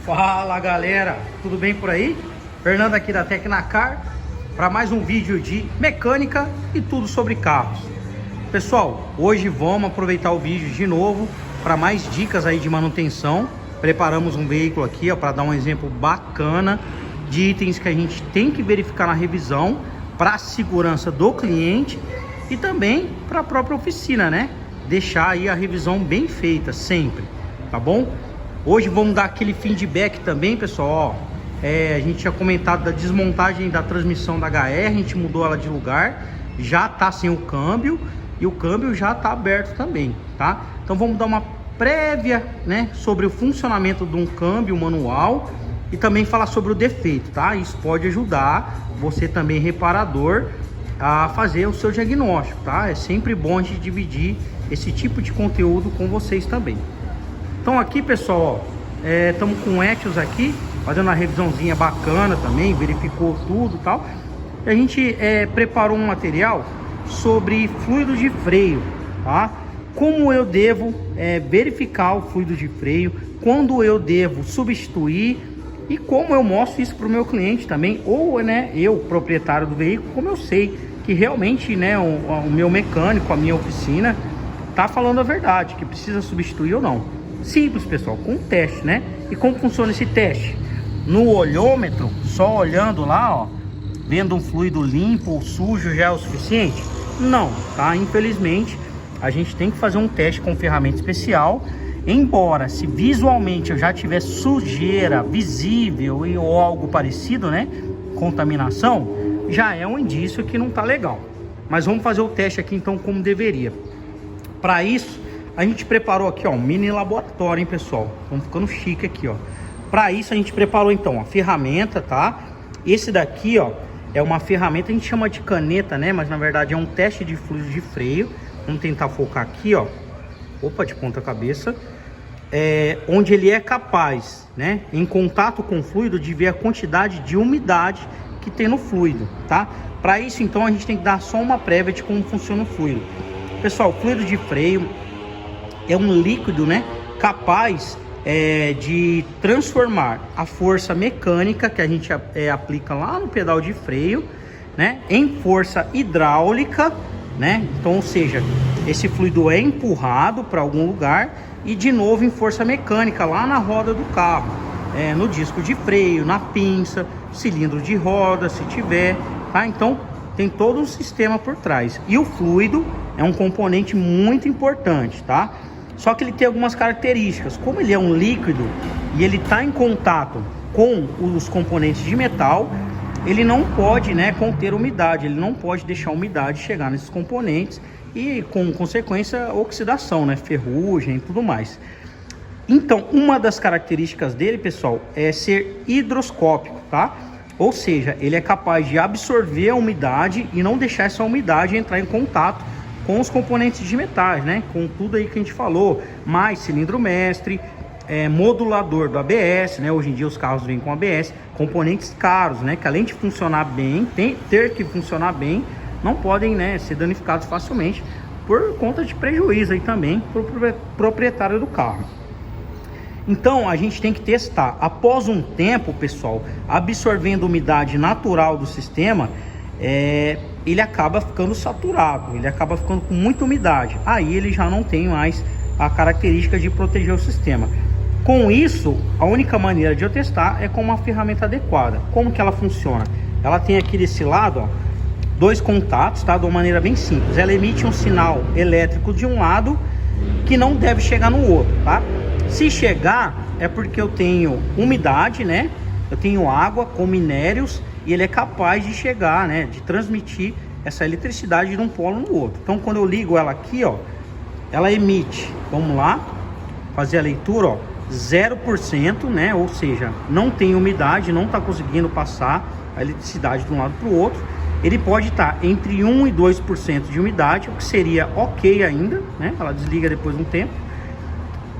Fala galera, tudo bem por aí? Fernando aqui da Tecnacar para mais um vídeo de mecânica e tudo sobre carros. Pessoal, hoje vamos aproveitar o vídeo de novo para mais dicas aí de manutenção. Preparamos um veículo aqui para dar um exemplo bacana de itens que a gente tem que verificar na revisão para a segurança do cliente e também para a própria oficina, né? Deixar aí a revisão bem feita sempre, tá bom? Hoje vamos dar aquele feedback também, pessoal. A gente tinha comentado da desmontagem da transmissão da HR, a gente mudou ela de lugar, já tá sem o câmbio e o câmbio já tá aberto também, tá? Então vamos dar uma prévia, né, sobre o funcionamento de um câmbio manual e também falar sobre o defeito, tá? Isso pode ajudar você também, reparador, a fazer o seu diagnóstico, tá? É sempre bom a gente dividir esse tipo de conteúdo com vocês também. Então aqui, pessoal, estamos com o Etios aqui, fazendo uma revisãozinha bacana também, verificou tudo e tal. E a gente preparou um material sobre fluido de freio, tá? Como eu devo verificar o fluido de freio, quando eu devo substituir e como eu mostro isso para o meu cliente também, ou né, eu, proprietário do veículo, como eu sei que realmente, né, o meu mecânico, a minha oficina, tá falando a verdade, que precisa substituir ou não. Simples, pessoal, com um teste, né? E como funciona esse teste? No olhômetro, só olhando lá, ó, vendo um fluido limpo ou sujo já é o suficiente? Não, tá? Infelizmente, a gente tem que fazer um teste com ferramenta especial. Embora, se visualmente eu já tiver sujeira visível ou algo parecido, né? Contaminação, já é um indício que não tá legal. Mas vamos fazer o teste aqui então como deveria. Para isso, a gente preparou aqui, ó, um mini laboratório, hein, pessoal? Vamos ficando chique aqui, ó. Para isso a gente preparou então a ferramenta, tá? Esse daqui, ó, é uma ferramenta, a gente chama de caneta, né? Mas na verdade é um teste de fluido de freio. Vamos tentar focar aqui, ó. Opa, de ponta cabeça. Onde ele é capaz, né, em contato com o fluido, de ver a quantidade de umidade que tem no fluido, tá? Para isso então a gente tem que dar só uma prévia de como funciona o fluido. Pessoal, o fluido de freio é um líquido, né, capaz de transformar a força mecânica que a gente aplica lá no pedal de freio, né, em força hidráulica, né? Então, ou seja, esse fluido é empurrado para algum lugar e de novo em força mecânica lá na roda do carro, no disco de freio, na pinça, cilindro de roda, se tiver, tá? Então tem todo um sistema por trás. E o fluido é um componente muito importante, tá? Só que ele tem algumas características. Como ele é um líquido e ele está em contato com os componentes de metal, ele não pode, né, conter umidade. Ele não pode deixar a umidade chegar nesses componentes e, com consequência, oxidação, né, ferrugem e tudo mais. Então, uma das características dele, pessoal, é ser higroscópico, tá? Ou seja, ele é capaz de absorver a umidade e não deixar essa umidade entrar em contato com os componentes de metais, né? Com tudo aí que a gente falou, mais cilindro mestre, modulador do ABS, né? Hoje em dia os carros vêm com ABS, componentes caros, né? Que além de funcionar bem, ter que funcionar bem, não podem, né, ser danificados facilmente por conta de prejuízo aí também para o proprietário do carro. Então a gente tem que testar. Após um tempo, pessoal, absorvendo umidade natural do sistema, ele acaba ficando saturado, ele acaba ficando com muita umidade. Aí ele já não tem mais a característica de proteger o sistema. Com isso, a única maneira de eu testar é com uma ferramenta adequada. Como que ela funciona? Ela tem aqui desse lado, ó, dois contatos, tá? De uma maneira bem simples. Ela emite um sinal elétrico de um lado que não deve chegar no outro, tá? Se chegar, é porque eu tenho umidade, né? Eu tenho água com minérios e ele é capaz de chegar, né, de transmitir essa eletricidade de um polo no outro. Então, quando eu ligo ela aqui, ó, ela emite, vamos lá, fazer a leitura, ó, 0%, né, ou seja, não tem umidade, não está conseguindo passar a eletricidade de um lado para o outro. Ele pode estar entre 1 e 2% de umidade, o que seria ok ainda, né, ela desliga depois de um tempo,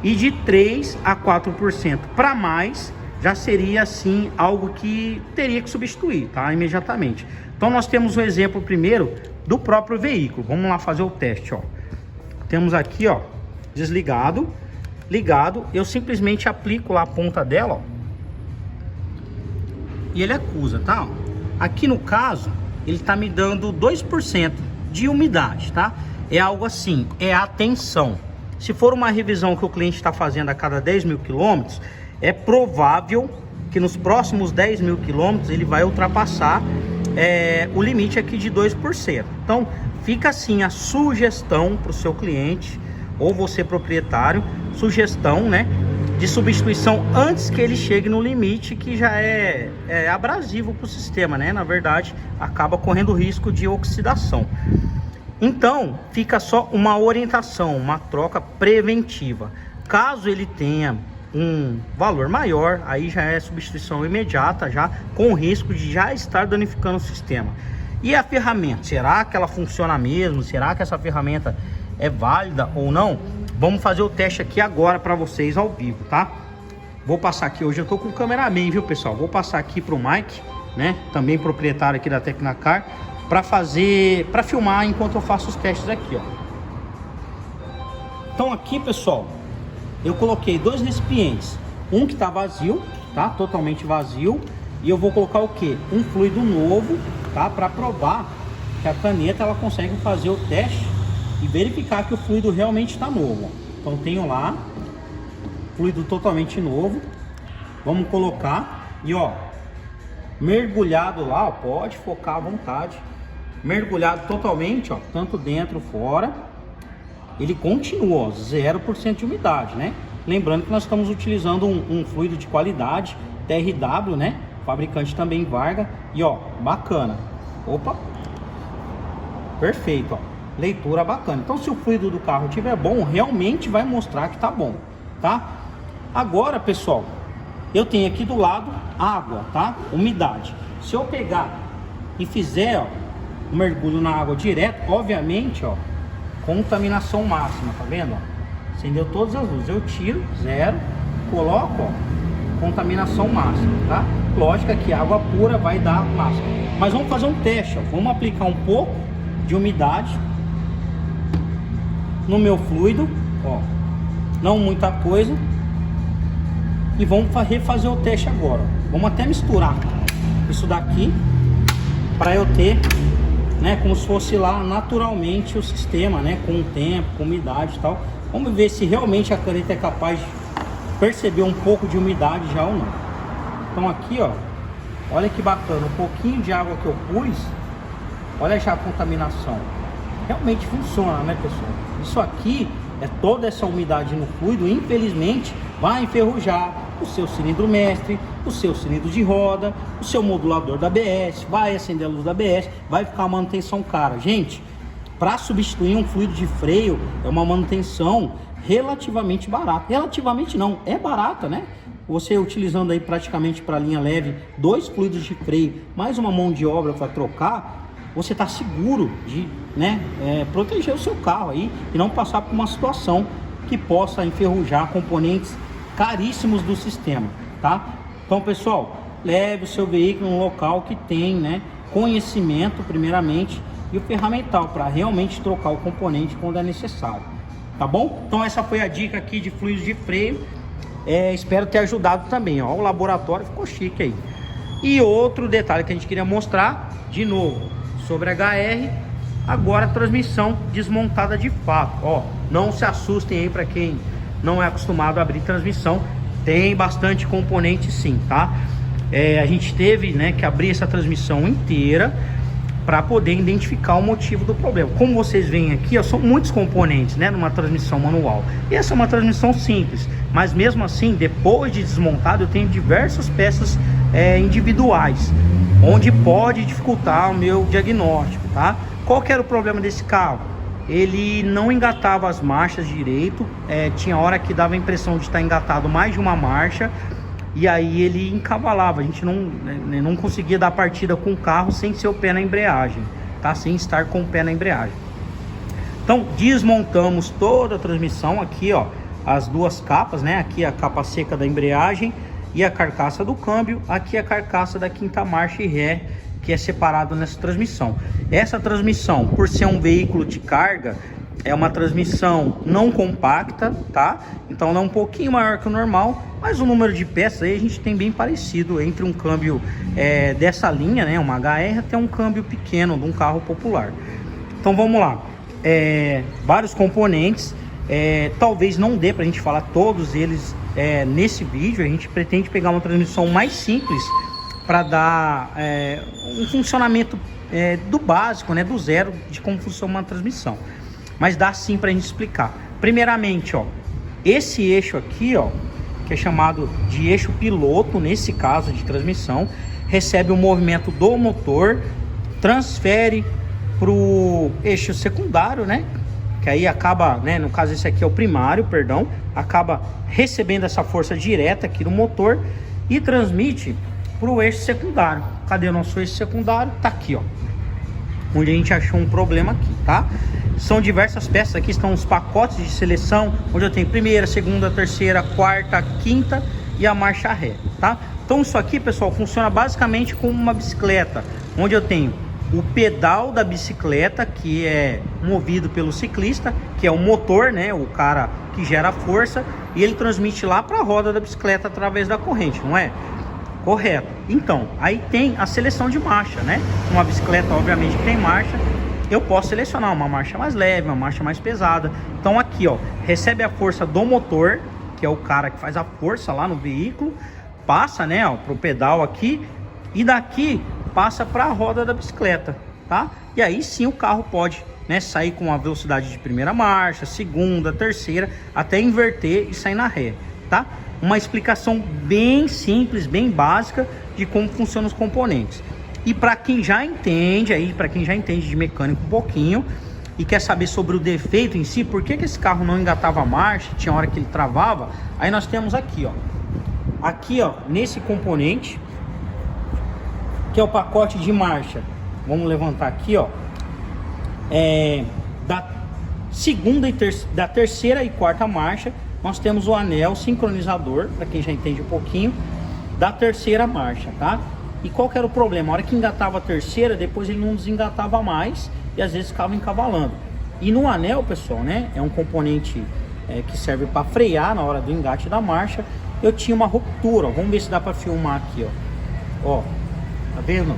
e de 3 a 4% para mais, já seria assim algo que teria que substituir, tá? Imediatamente. Então nós temos um exemplo primeiro do próprio veículo. Vamos lá fazer o teste, ó. Temos aqui, ó, desligado, ligado. Eu simplesmente aplico lá a ponta dela, ó, e ele acusa, tá? Aqui no caso, ele tá me dando 2% de umidade, tá? É algo assim, é a tensão. Se for uma revisão que o cliente está fazendo a cada 10 mil quilômetros, é provável que nos próximos 10 mil quilômetros ele vai ultrapassar o limite aqui de 2%. Então, fica assim a sugestão para o seu cliente, ou você proprietário, sugestão, né, de substituição antes que ele chegue no limite que já é abrasivo para o sistema, né? Na verdade, acaba correndo risco de oxidação. Então, fica só uma orientação, uma troca preventiva. Caso ele tenha um valor maior, aí já é substituição imediata, já com risco de já estar danificando o sistema. E a ferramenta, será que ela funciona mesmo? Será que essa ferramenta é válida ou não? Vamos fazer o teste aqui agora para vocês ao vivo, tá? Vou passar aqui, hoje eu tô com o cameraman, viu, pessoal? Vou passar aqui pro Mike, né? Também proprietário aqui da Tecnacar, para filmar enquanto eu faço os testes aqui, ó. Então aqui, pessoal, eu coloquei 2 recipientes, um que tá vazio, tá? Totalmente vazio, e eu vou colocar o que? Um fluido novo, tá? Para provar que a caneta ela consegue fazer o teste e verificar que o fluido realmente está novo. Então tenho lá fluido totalmente novo. Vamos colocar e ó, mergulhado lá, ó, pode focar à vontade. Mergulhado totalmente, ó, tanto dentro fora. Ele continua, ó, 0% de umidade, né? Lembrando que nós estamos utilizando um fluido de qualidade, TRW, né? O fabricante também Varga. E ó, bacana. Opa, perfeito, ó. Leitura bacana. Então, se o fluido do carro estiver bom, realmente vai mostrar que tá bom, tá? Agora, pessoal, eu tenho aqui do lado água, tá? Umidade. Se eu pegar e fizer, ó, um mergulho na água direto, obviamente, ó, contaminação máxima, tá vendo? Ó? Acendeu todas as luzes. Eu tiro, 0, coloco, ó, contaminação máxima, tá? Lógico que água pura vai dar máxima. Mas vamos fazer um teste, ó. Vamos aplicar um pouco de umidade no meu fluido, ó, não muita coisa, e vamos refazer o teste agora. Vamos até misturar isso daqui para eu ter, né, como se fosse lá naturalmente o sistema, né, com o tempo, com umidade e tal. Vamos ver se realmente a caneta é capaz de perceber um pouco de umidade já ou não. Então aqui, ó, olha que bacana, um pouquinho de água que eu pus, olha já a contaminação. Realmente funciona, né, pessoal? Isso aqui é toda essa umidade no fluido, infelizmente, vai enferrujar o seu cilindro mestre, o seu cilindro de roda, o seu modulador da ABS, vai acender a luz da ABS, vai ficar uma manutenção cara. Gente, para substituir um fluido de freio é uma manutenção relativamente barata. Relativamente não, é barata, né? Você utilizando aí praticamente para linha leve 2 fluidos de freio, mais uma mão de obra para trocar, você está seguro de, né, proteger o seu carro aí e não passar por uma situação que possa enferrujar componentes caríssimos do sistema, tá? Então, pessoal, leve o seu veículo num local que tem, né, conhecimento primeiramente e o ferramental para realmente trocar o componente quando é necessário, tá bom? Então essa foi a dica aqui de fluidos de freio. Espero ter ajudado também, ó. O laboratório ficou chique aí. E outro detalhe que a gente queria mostrar de novo sobre a HR, agora a transmissão desmontada de fato, ó. Não se assustem aí para quem não é acostumado a abrir transmissão, tem bastante componente sim, tá? A gente teve, né, que abrir essa transmissão inteira para poder identificar o motivo do problema. Como vocês veem aqui, ó, são muitos componentes, né, numa transmissão manual. E essa é uma transmissão simples, mas mesmo assim, depois de desmontado, eu tenho diversas peças individuais, onde pode dificultar o meu diagnóstico, tá? Qual que era o problema desse carro? Ele não engatava as marchas direito, tinha hora que dava a impressão de estar engatado mais de uma marcha, e aí ele encavalava, a gente não conseguia dar partida com o carro sem ser o pé na embreagem, tá? Sem estar com o pé na embreagem. Então desmontamos toda a transmissão aqui, ó, as duas capas, né? Aqui a capa seca da embreagem e a carcaça do câmbio, aqui a carcaça da quinta marcha e ré, que é separado nessa transmissão. Essa transmissão, por ser um veículo de carga, é uma transmissão não compacta, tá? Então ela é um pouquinho maior que o normal mas o número de peças aí a gente tem bem parecido entre um câmbio dessa linha, né, uma HR, até um câmbio pequeno de um carro popular. Então vamos lá, vários componentes, talvez não dê pra gente falar todos eles nesse vídeo. A gente pretende pegar uma transmissão mais simples para dar um funcionamento do básico, né, do zero, de como funciona uma transmissão. Mas dá sim pra gente explicar. Primeiramente, ó, esse eixo aqui, ó, que é chamado de eixo piloto, nesse caso de transmissão, recebe o movimento do motor, transfere para o eixo secundário, né? Que aí acaba, né? No caso esse aqui é o primário, perdão, acaba recebendo essa força direta aqui no motor e transmite para o eixo secundário. Cadê o nosso eixo secundário? Tá aqui, ó, onde a gente achou um problema aqui, tá? São diversas peças, aqui estão os pacotes de seleção, onde eu tenho primeira, segunda, terceira, quarta, quinta e a marcha ré, tá? Então isso aqui, pessoal, funciona basicamente como uma bicicleta, onde eu tenho o pedal da bicicleta, que é movido pelo ciclista, que é o motor, né, o cara que gera força, e ele transmite lá para a roda da bicicleta através da corrente, não é? Correto. Então, aí tem a seleção de marcha, né? Uma bicicleta, obviamente, que tem marcha, eu posso selecionar uma marcha mais leve, uma marcha mais pesada. Então aqui, ó, recebe a força do motor, que é o cara que faz a força lá no veículo, passa, né, ó, pro pedal aqui, e daqui passa para a roda da bicicleta, tá? E aí sim o carro pode, né, sair com uma velocidade de primeira marcha, segunda, terceira, até inverter e sair na ré, tá? Uma explicação bem simples, bem básica de como funcionam os componentes. E para quem já entende aí, para quem já entende de mecânica um pouquinho e quer saber sobre o defeito em si, por que esse carro não engatava a marcha, tinha hora que ele travava, aí nós temos aqui, ó. Aqui, ó, nesse componente, que é o pacote de marcha. Vamos levantar aqui, ó. Da terceira e quarta marcha, nós temos o anel sincronizador, para quem já entende um pouquinho, da terceira marcha, tá? E qual que era o problema? A hora que engatava a terceira, depois ele não desengatava mais e às vezes ficava encavalando. E no anel, pessoal, né, é um componente que serve para frear na hora do engate da marcha. Eu tinha uma ruptura, ó. Vamos ver se dá para filmar aqui, ó. Ó, tá vendo?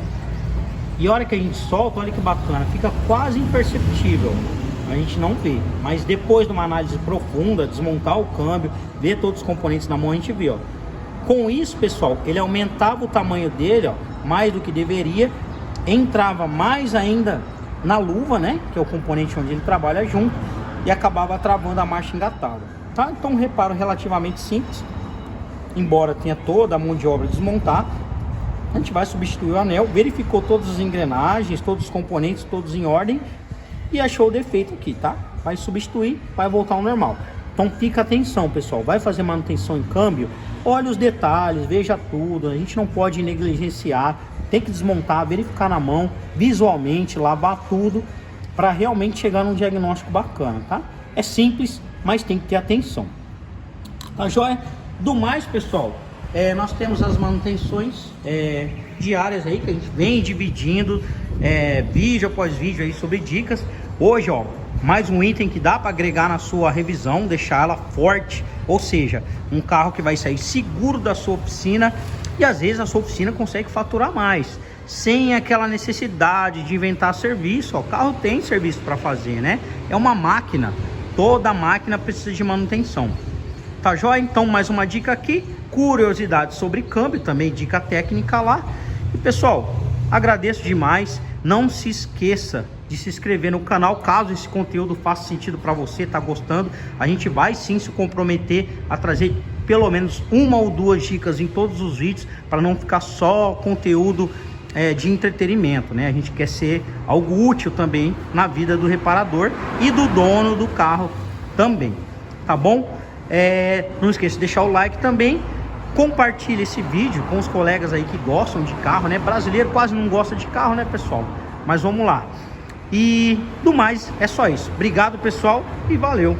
E a hora que a gente solta, olha que bacana, fica quase imperceptível. A gente não vê, mas depois de uma análise profunda, desmontar o câmbio, ver todos os componentes na mão, a gente vê, ó. Com isso, pessoal, ele aumentava o tamanho dele, ó, mais do que deveria, entrava mais ainda na luva, né, que é o componente onde ele trabalha junto, e acabava travando a marcha engatada, tá? Então, um reparo relativamente simples, embora tenha toda a mão de obra de desmontar. A gente vai substituir o anel, verificou todas as engrenagens, todos os componentes, todos em ordem, e achou o defeito aqui, tá? Vai substituir, vai voltar ao normal. Então fica atenção, pessoal, vai fazer manutenção em câmbio, olhe os detalhes, veja tudo, a gente não pode negligenciar, tem que desmontar, verificar na mão, visualmente, lavar tudo, para realmente chegar num diagnóstico bacana, tá? É simples, mas tem que ter atenção. Tá joia? Do mais, pessoal, nós temos as manutenções diárias aí, que a gente vem dividindo vídeo após vídeo aí sobre dicas. Hoje, ó, mais um item que dá para agregar na sua revisão, deixar ela forte, ou seja, um carro que vai sair seguro da sua oficina, e às vezes a sua oficina consegue faturar mais, sem aquela necessidade de inventar serviço. Ó, o carro tem serviço para fazer, né? É uma máquina, toda máquina precisa de manutenção. Tá joia? Então, mais uma dica aqui, curiosidade sobre câmbio, também dica técnica lá. E pessoal, agradeço demais, não se esqueça de se inscrever no canal, caso esse conteúdo faça sentido para você, tá gostando. A gente vai sim se comprometer a trazer pelo menos uma ou duas dicas em todos os vídeos, para não ficar só conteúdo de entretenimento, né? A gente quer ser algo útil também na vida do reparador e do dono do carro também, tá bom? Não esqueça de deixar o like também, compartilhe esse vídeo com os colegas aí que gostam de carro, né? Brasileiro quase não gosta de carro, né, pessoal? Mas vamos lá. E do mais, é só isso. Obrigado, pessoal, e valeu!